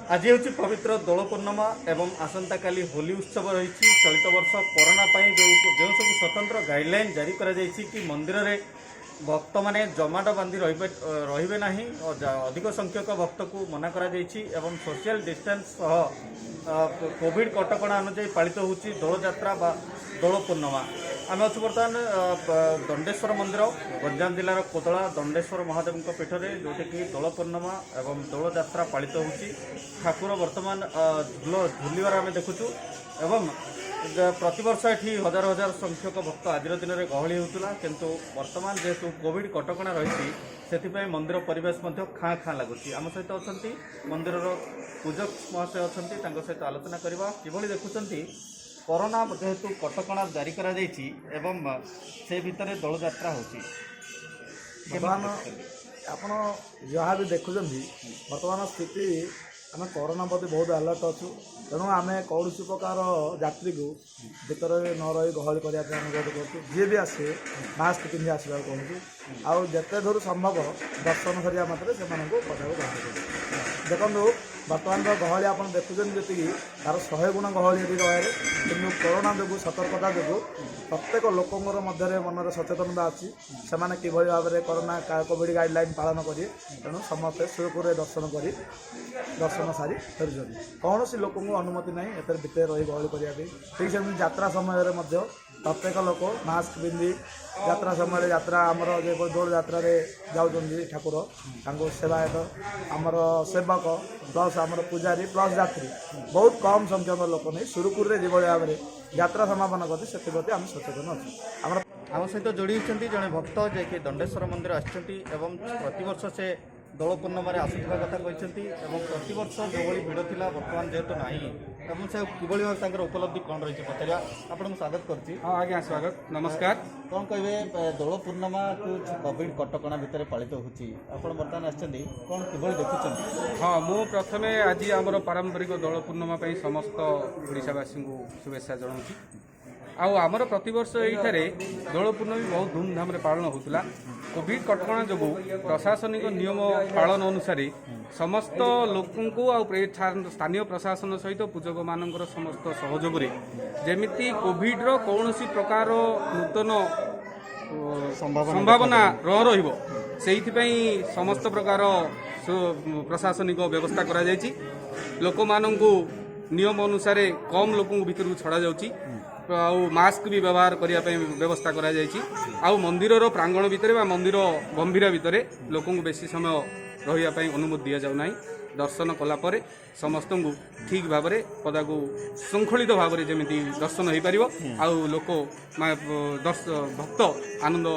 आज हूँ पवित्र दोल पूर्णिमा एवं आसंता काली होली उत्सव रही। चलित वर्ष कोरोना जो सब स्वतंत्र गाइडलाइन जारी करा कि मंदिर रे भक्त माने जमाट बांधि रे ना अधिक संख्यक भक्त को मना करा एवं सोशल डिस्टेंस कोविड कटकणा अनुଯାयी पालित होची दोल जात्रा बा दोल पूर्णिमा। आम अच्छे बर्तमान दंडेश्वर मंदिर गंजाम जिलार कोदला दंडेश्वर महादेव पीठ में जोटि कि दोल पूर्णिमा एवं दोल जात्रा पालित होची। ठाकुर बर्तमान झुलिवार आम देखुचु एवं प्रतिवर्ष ये हजार हजार संख्यक भक्त आज दिन में गहली होता किंतु वर्तमान जेहेतु कोविड कटकणा रही से मंदिर परिवेश खाँ खाँ लगुच। आम सहित अच्छा मंदिर पूजक महाशय अच्छा सहित आलोचना करवा कि देखुं कोरोना जेहेतु कटकणा जारी करा जायछि एवं से भितर दोल जात्रा होची। बर्तमान आपण जहाँ भी देखुं बर्तमान स्थिति आम कोरोना प्रति बहुत अलर्ट अच्छु तेणु आम कौन प्रकार यात्री को भीतर न रही गहली करने अनुरोध करूँ। जी भी आसे मास्क पिंधि आसवा कहूँ आउ जिते दूर संभव दर्शन करा मात्र से पदाक बाहर देखो बर्तमान गहली आप देखुं जी तार 100 गुण गहली रहे कि कोरोना जो सतर्कता जो प्रत्येक लोकंर मध्य मनर सचेतनता अच्छी से किभली भाव में कोरोना कोविड गाइडलाइन पालन करेंगे तेणु समस्ते सुरखुर दर्शन कर दर्शन सारी फेर कौन सी लोक अनुमति ना एतर भितर रही गहली करने ठीक से यात्रा समय प्रत्येक लोक मास्क पिंधि यात्रा समय यात्रा आमर जो दोल यात्रा जाऊँगी ठाकुर सेवायत आमर सेवक प्लस आमर पूजारी प्लस यात्री बहुत कम संख्यक लोक नहीं सुरखुर जो भाव में यात्रा समापन करते से प्रति आम सचेतन अच्छे। आम सहित जोड़ी होती जड़े भक्त जे दंडेश्वर मंदिर आवर्ष से दोल पूर्णिम आसुवा कथा कहते प्रतिवर्ष जो भिड़ था बर्तमान जेहेतु ना से किभली भाव उपलब्धि कौन रही पचारा आपको स्वागत कर। हाँ आज्ञा स्वागत नमस्कार। कौन कहे दोल पूर्णिमा को कोविड कटकणा भितर पालित होती बर्तमान आसछन्ती कौन किभली देखुछन्ती? हाँ मु प्रथमे आज आमर पारंपरिक दोल पूर्णिमा समस्त ओडिशावासी को शुभेच्छा जनाऊँगी। आमर प्रतिवर्ष ये दोल पूर्णमी बहुत धूमधाम पालन होता कोविड कटकणा जो प्रशासनिक नियम पालन अनुसार समस्त लोक स्थानीय प्रशासन सहित पूजक मान समस्त सहयोग जमीती कोविड कौन प्रकार नूतन संभावना रही समस्त प्रकार प्रशासनिक व्यवस्था करा लोक मानू नियम अनुसार कम लोक भीतर छड़ा जाउची मास्क भी व्यवहार करने व्यवस्था करा मंदिर प्रांगण भितर मंदिर गंभीर भितर लोक बेसी समय रही अनुमति दि जाऊना। दर्शन कलापर समस्त को ठीक भाव में पदा को श्रृंखलित भाव में जमी दर्शन हो पार आउ लोक भक्त आनंद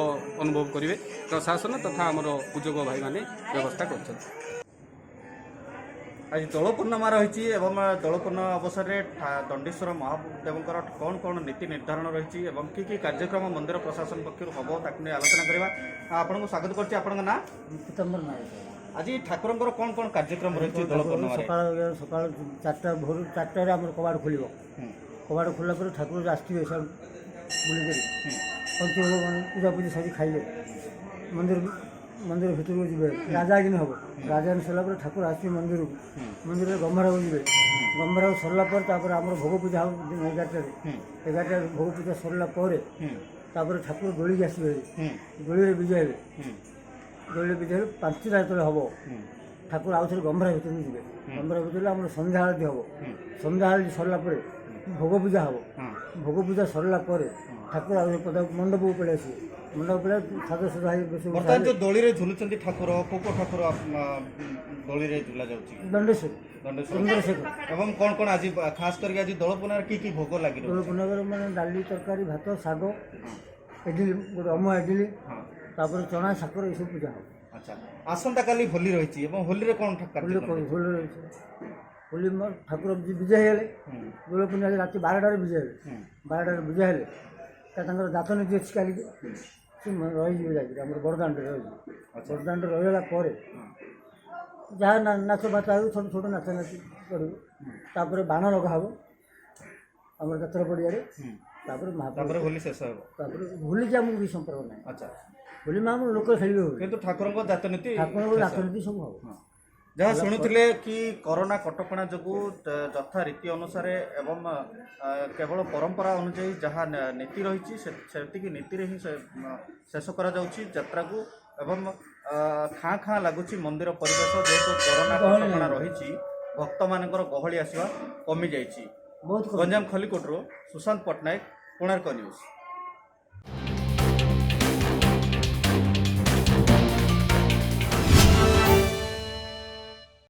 अनुभव करेंगे। प्रशासन तथा आमर पूजक भाई माने व्यवस्था कर। आज दोल पूर्णिमा रही दोल पूर्णिमा अवसर में दंडेश्वर महादेव कौन कौन नीति निर्धारण रही कि कार्यक्रम मंदिर प्रशासन पक्ष हम ताकि आलोचना करवा। आपको स्वागत कर ना पीताम्बर नायक। आज ठाकुर कौन कौन कार्यक्रम रही दोल पूर्णिमा? सका 4टा भोर 4टार आम कबाड़ खोल कबाड़ खोलला ठाकुर आसवे सब बुलिक पूजा पूजी सारी खाइले मंदिर भीतर को जी राजागिन हम राजागिन सरला ठाकुर आसवे मंदिर को मंदिर गंभीर को जी गंभीर सरला आम भोग पूजा हम 11टा भोग पूजा सरला ठाकुर दोली आसवे दोली विजय हे दोली विजय 5टा जो हम ठाकुर आउ थे गंभीर भीतर को जी गंभीर भीतर आम संध्या आरती हम संध्या आरती सरला भोग पूजा हम भोग पूजा सरला ठाकुर आउ पदा मंडप को पड़े आस मंडप पड़े साज सजा बर्तमान जो दोली रे झुलुचंती ठाकुर को ठाकुर दोली रे झुला जाउची दंडेश्वर एवं कौन कौन आज खास करके आज दोल पूर्णिमा की भोग लगी दोल पूर्णिमा माने डाली तरकारी भात साग इडली गोटे अम इडली तापर चना साकर ये सब पूजा हो। अच्छा आसंता काली होली रही होली रे कौन होली ठाकुर विजय हेले दोल पूर्णिमा रात 12टार विजय हेले 12टार विजय हेले जात नीति अच्छी काली रही जाए बड़दाण्ड रही बड़दाण्ड रहीगला जहाँ नाच बाच हो छोट छोट नाच नाची कर बाण लगा हम आम जात्रा पड़िया होली शेष होली की आमको किसी संपर्क ना। अच्छा होली में आम लोक खेल किंतु ठाकुर जातनीति ठाकुर जातनीति सब हम ଯାହା ଶୁଣୁଥିଲେ କି କରୋନା କଟକଣା ଯୋଗୁଁ ଯଥା ରୀତି ଅନୁସାରେ ଏବଂ କେବଳ ପରମ୍ପରା ଅନୁଯାୟୀ ଯାହା ନୀତି ରହିଛି ସେତିକି ନୀତିରେ ହିଁ ଶେଷ କରାଯାଉଛି ଯାତ୍ରାକୁ ଏବଂ ଖାଁ ଖାଁ ଲାଗୁଛି ମନ୍ଦିର ପରିବେଶ ଯେହେତୁ କରୋନା କଟକଣା ରହିଛି ଭକ୍ତମାନଙ୍କର ଗହଳି ଆସିବା କମିଯାଇଛି। ବହୁତ ଗଞ୍ଜାମ ଖଲିକୋଟରୁ ସୁଶାନ୍ତ ପଟ୍ଟନାୟକ, କୋଣାର୍କ ନ୍ୟୁଜ୍।